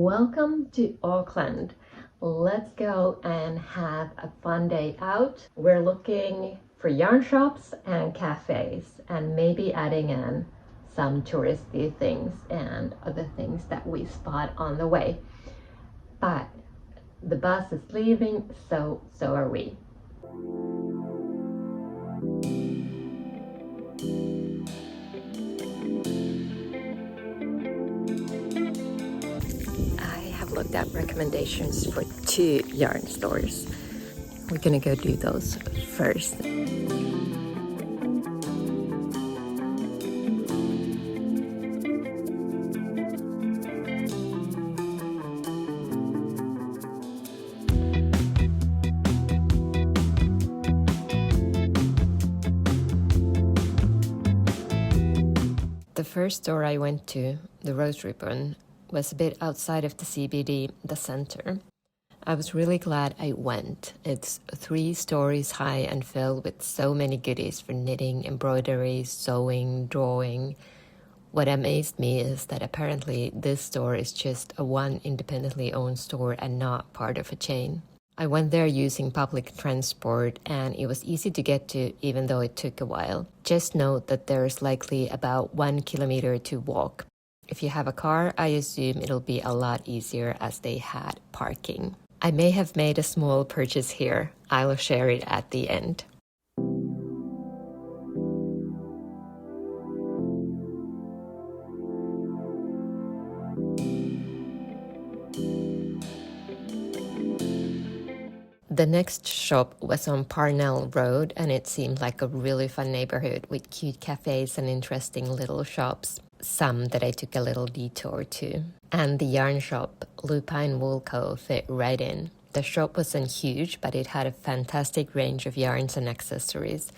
Welcome to Auckland. Let's go and have a fun day out. We're looking for yarn shops and cafes and maybe adding in some touristy things and other things that we spot on the way. But the bus is leaving, so are we. Looked at recommendations for 2 yarn stores. We're gonna go do those first. The first store I went to, the Rose Ribbon, was a bit outside of the CBD, the center. I was really glad I went. It's 3 stories high and filled with so many goodies for knitting, embroidery, sewing, drawing. What amazed me is that apparently this store is just a one independently owned store and not part of a chain. I went there using public transport and it was easy to get to even though it took a while. Just note that there's likely about 1 kilometer to walk. If you have a car, I assume it'll be a lot easier as they had parking. I may have made a small purchase here. I'll share it at the end. The next shop was on Parnell Road and it seemed like a really fun neighborhood with cute cafes and interesting little shops. Some that I took a little detour to. And the yarn shop, Lupine Wool Co. fit right in. The shop wasn't huge, but it had a fantastic range of yarns and accessories.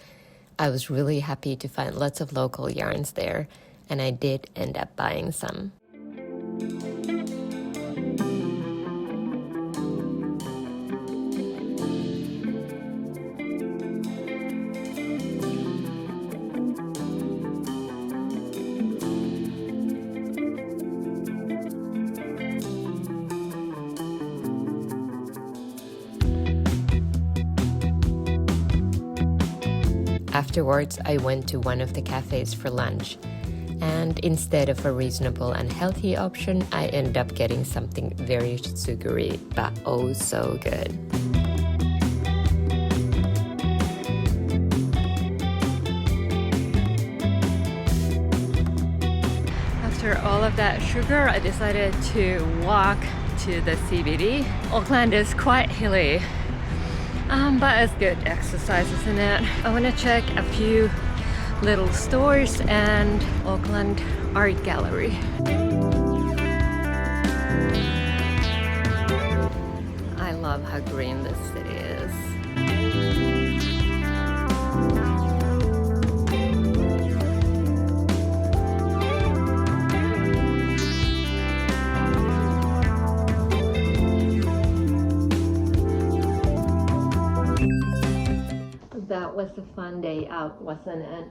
I was really happy to find lots of local yarns there, and I did end up buying some. Afterwards, I went to one of the cafes for lunch, and instead of a reasonable and healthy option, I ended up getting something very sugary, but oh so good. After all of that sugar, I decided to walk to the CBD. Auckland is quite hilly. But it's good exercise, isn't it? I want to check a few little stores and Auckland Art Gallery. I love how green this city is. That was a fun day out, wasn't it?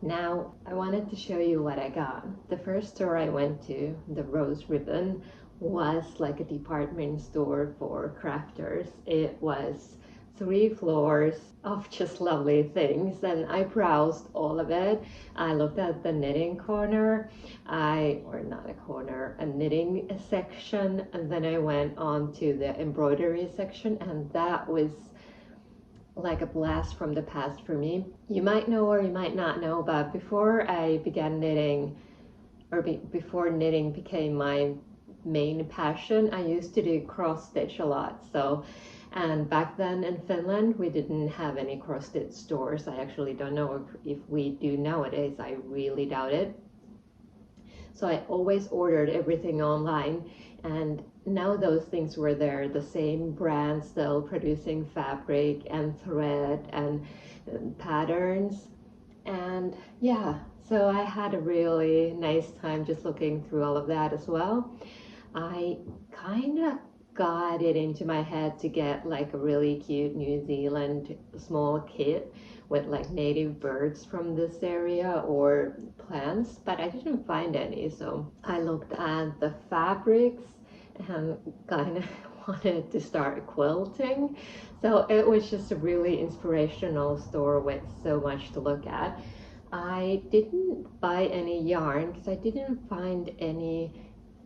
Now, I wanted to show you what I got. The first store I went to, the Rose Ribbon, was like a department store for crafters. It was 3 floors of just lovely things, and I browsed all of it. I looked at the knitting corner, a knitting section, and then I went on to the embroidery section, and that was like a blast from the past for me. You might know or you might not know, but before I began knitting, before knitting became my main passion, I used to do cross stitch a lot. And back then in Finland, we didn't have any cross stitch stores. I actually don't know if we do nowadays. I really doubt it. So I always ordered everything online, and now those things were there, the same brand still producing fabric and thread and patterns. And yeah, so I had a really nice time just looking through all of that as well. I kind of got it into my head to get like a really cute New Zealand small kit with like native birds from this area or plants, but I didn't find any. So I looked at the fabrics and kind of wanted to start quilting. So it was just a really inspirational store with so much to look at. I didn't buy any yarn because I didn't find any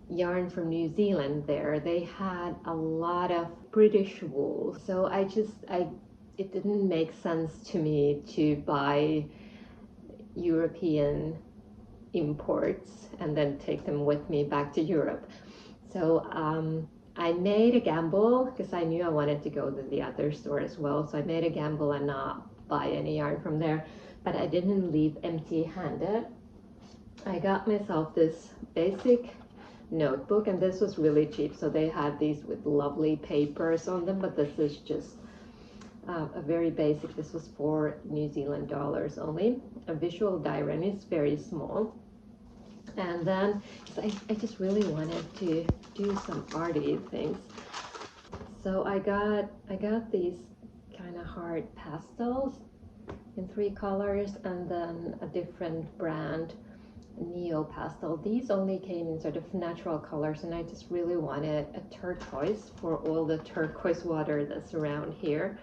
yarn from New Zealand there. They had a lot of British wool. So it didn't make sense to me to buy European imports and then take them with me back to Europe. So I made a gamble because I knew I wanted to go to the other store as well. So I made a gamble and not buy any yarn from there, but I didn't leave empty-handed. I got myself this basic notebook, and this was really cheap. So they had these with lovely papers on them, but this is just a very basic. This was for New Zealand dollars only. A visual diary, and it's very small. And then I just really wanted to do some arty things. So I got these kind of hard pastels in 3 colors, and then a different brand neo pastel. These only came in sort of natural colors, and I just really wanted a turquoise for all the turquoise water that's around here.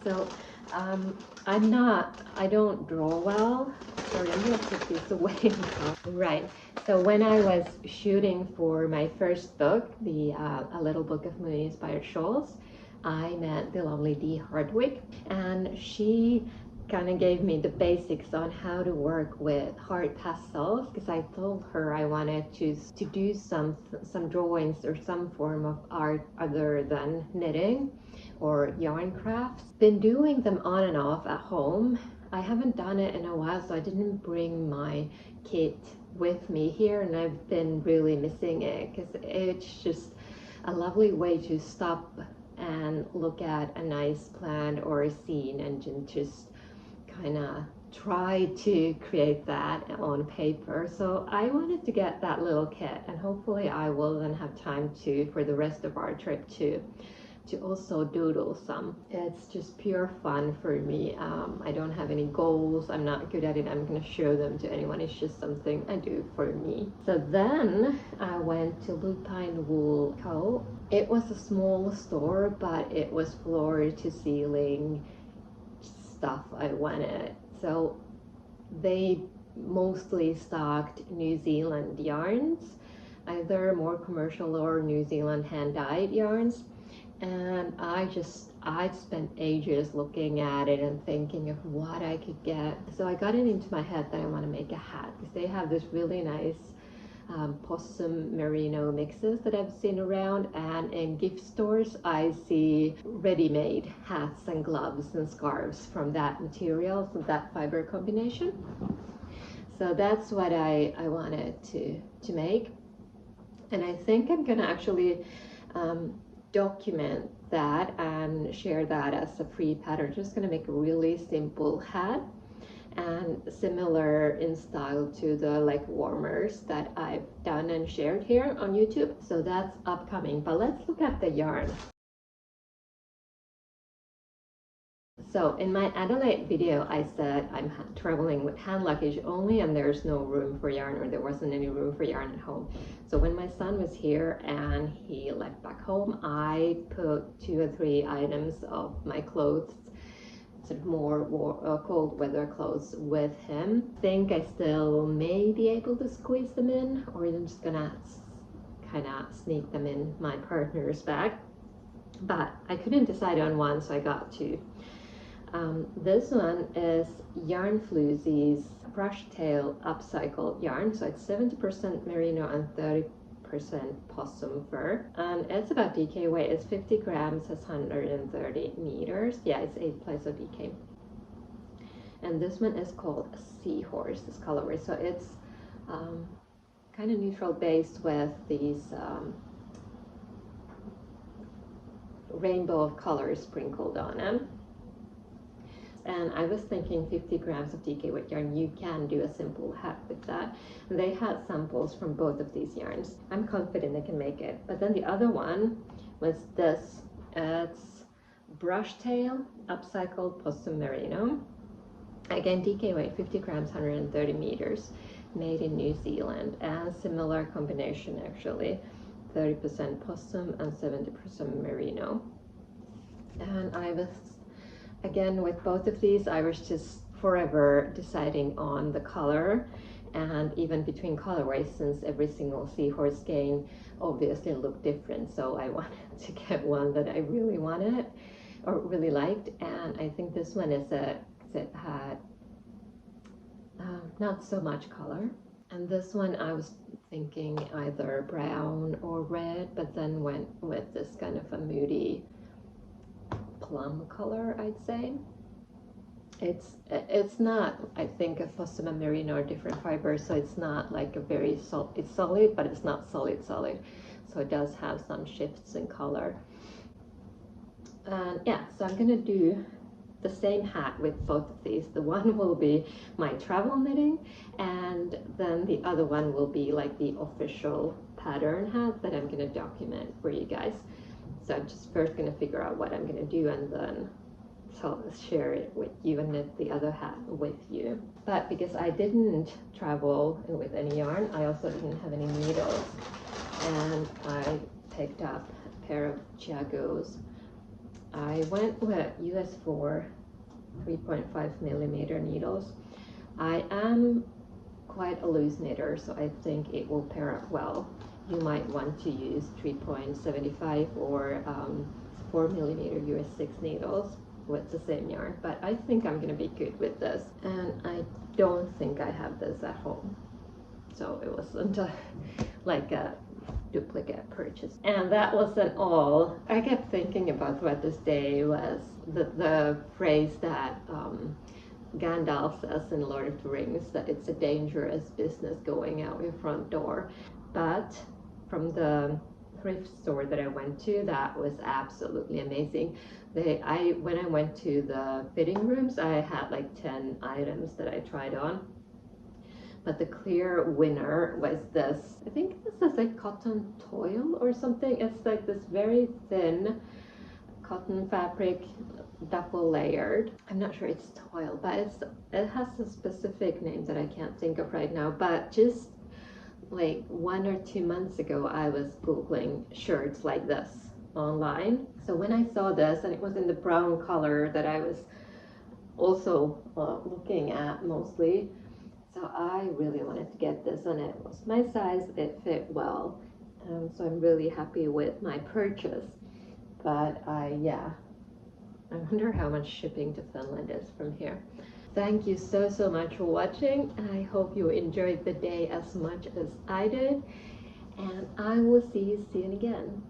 So I don't draw well. Sorry, I'm gonna put this away now. Right, so when I was shooting for my first book, A Little Book of Moon-Inspired Shawls, I met the lovely Dee Hardwick, and she kind of gave me the basics on how to work with hard pastels, because I told her I wanted to do some drawings or some form of art other than knitting or yarn crafts. Been doing them on and off at home. I haven't done it in a while, so I didn't bring my kit with me here, and I've been really missing it because it's just a lovely way to stop and look at a nice plant or a scene and just kind of try to create that on paper. So I wanted to get that little kit, and hopefully I will then have time to, for the rest of our trip, to also doodle some. It's just pure fun for me. I don't have any goals. I'm not good at it. I'm going to show them to anyone. It's just something I do for me. So then I went to Lupine Wool Co. It was a small store, but it was floor to ceiling stuff I wanted. So they mostly stocked New Zealand yarns, either more commercial or New Zealand hand-dyed yarns. And I spent ages looking at it and thinking of what I could get. So I got it into my head that I want to make a hat, because they have this really nice possum merino mixes that I've seen around, and in gift stores I see ready-made hats and gloves and scarves from that material, from that fiber combination. So that's what I wanted to make, and I think I'm gonna actually document that and share that as a free pattern. Just going to make a really simple hat, and similar in style to the leg warmers that I've done and shared here on YouTube. So that's upcoming, but let's look at the yarn. So in my Adelaide video, I said I'm traveling with hand luggage only, and there's no room for yarn, or there wasn't any room for yarn at home. So when my son was here and he left back home, I put 2 or 3 items of my clothes, sort of more cold weather clothes, with him. I think I still may be able to squeeze them in, or I'm just gonna kind of sneak them in my partner's bag. But I couldn't decide on one, so I got 2. This one is Yarn Floozy's brush tail upcycled yarn. So it's 70% merino and 30% possum fur. And it's about DK weight. It's 50 grams, it's 130 meters. Yeah, it's 8 plays of DK. And this one is called Seahorse, this colorway. So it's kind of neutral based with these rainbow of colors sprinkled on them. And I was thinking 50 grams of DK weight yarn, you can do a simple hat with that. And they had samples from both of these yarns. I'm confident I can make it. But then the other one was this. It's brush tail upcycled possum merino. Again, DK weight, 50 grams, 130 meters, made in New Zealand, and similar combination actually. 30% possum and 70% merino. And I was, again, with both of these, I was just forever deciding on the color, and even between colorways, since every single seahorse skein obviously looked different. So I wanted to get one that I really wanted or really liked, and I think this one is it had not so much color. And this one I was thinking either brown or red, but then went with this kind of a moody plum color, I'd say. It's not, I think, a possum and merino are different fibers, so it's not like a very it's solid, but it's not solid, so it does have some shifts in color. And yeah, so I'm gonna do the same hat with both of these. The one will be my travel knitting, and then the other one will be like the official pattern hat that I'm gonna document for you guys. So I'm just first gonna figure out what I'm gonna do, and then so I'll share it with you and knit the other hat with you. But because I didn't travel with any yarn, I also didn't have any needles, and I picked up a pair of Chiagos. I went with US4 3.5 millimeter needles. I am quite a loose knitter, so I think it will pair up well. You might want to use 3.75 or 4 millimeter US6 needles with the same yarn, but I think I'm gonna be good with this, and I don't think I have this at home, so it wasn't like a duplicate purchase. And that wasn't all. I kept thinking about what this day was, the phrase that Gandalf says in Lord of the Rings, that it's a dangerous business going out your front door. But from the thrift store that I went to, that was absolutely amazing. When I went to the fitting rooms, I had like 10 items that I tried on. But the clear winner was this, I think this is like cotton toile or something. It's like this very thin cotton fabric, double layered. I'm not sure it's toile, but it has a specific name that I can't think of right now. But just like 1 or 2 months ago, I was Googling shirts like this online. So when I saw this, and it was in the brown color that I was also looking at mostly, so I really wanted to get this, and it was my size, it fit well, so I'm really happy with my purchase. But I wonder how much shipping to Finland is from here. Thank you so much for watching. I hope you enjoyed the day as much as I did, and I will see you soon again.